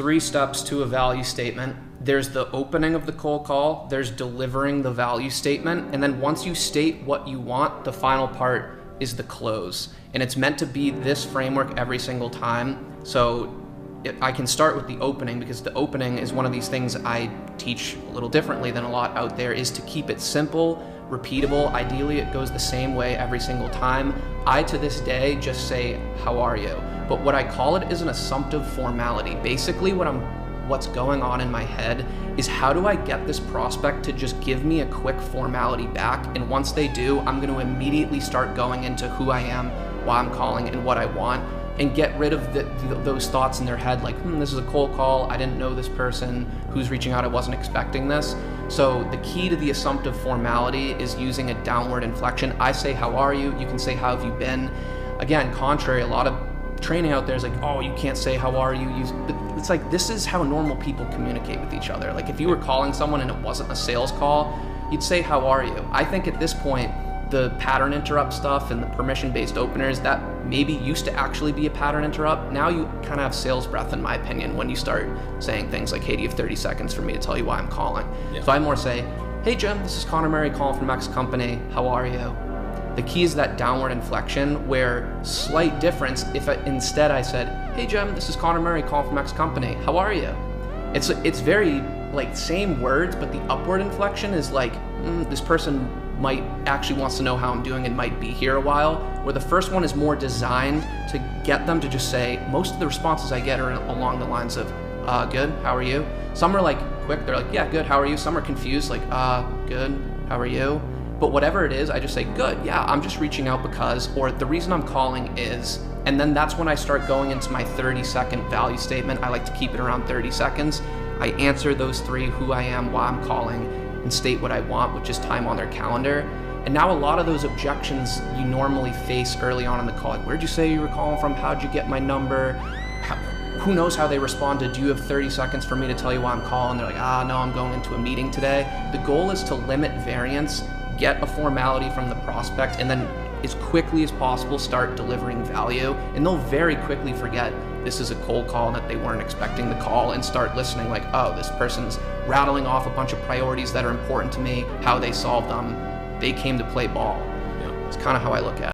3 steps to a value statement. There's the opening of the cold call, there's delivering the value statement, and then once you state what you want, the final part is the close. And it's meant to be this framework every single time. So I can start with the opening, because the opening is one of these things I teach a little differently than a lot out there, is to keep it simple, repeatable. Ideally, it goes the same way every single time. I, to this day, just say, how are you? But what I call it is an assumptive formality. Basically, what's going on in my head is, how do I get this prospect to just give me a quick formality back? And once they do, I'm going to immediately start going into who I am, why I'm calling, and what I want, and get rid of those thoughts in their head like, this is a cold call, I didn't know this person who's reaching out, I wasn't expecting this. So the key to the assumptive formality is using a downward inflection. I say, how are you? You can say, how have you been? Again, contrary, a lot of training out there is like, oh, you can't say how are you. It's like, this is how normal people communicate with each other. Like, if you were calling someone and it wasn't a sales call, you'd say, how are you? I think at this point, the pattern interrupt stuff and the permission-based openers, that maybe used to actually be a pattern interrupt. Now you kind of have sales breath, in my opinion, when you start saying things like, hey, do you have 30 seconds for me to tell you why I'm calling? Yeah. So I more say, hey Jim, this is Connor Murray calling from X company, how are you? The key is that downward inflection, where slight difference, if instead I said, hey Jim, this is Connor Murray calling from X company, how are you? It's very like same words, but the upward inflection is like, this person might actually wants to know how I'm doing and might be here a while, where the first one is more designed to get them to just say, most of the responses I get are along the lines of, good, how are you? Some are like quick, they're like, yeah, good, how are you? Some are confused, like, good, how are you? But whatever it is, I just say, good, yeah, I'm just reaching out because, or the reason I'm calling is, and then that's when I start going into my 30-second value statement. I like to keep it around 30 seconds. I answer those 3, who I am, why I'm calling, and state what I want, which is time on their calendar. And now a lot of those objections you normally face early on in the call, like, where'd you say you were calling from? How'd you get my number? Who knows how they responded? Do you have 30 seconds for me to tell you why I'm calling? They're like, no, I'm going into a meeting today. The goal is to limit variance, get a formality from the prospect, and then as quickly as possible start delivering value. And they'll very quickly forget this is a cold call and that they weren't expecting the call, and start listening like, oh, this person's rattling off a bunch of priorities that are important to me, how they solve them. They came to play ball. Yeah. It's kind of how I look at it.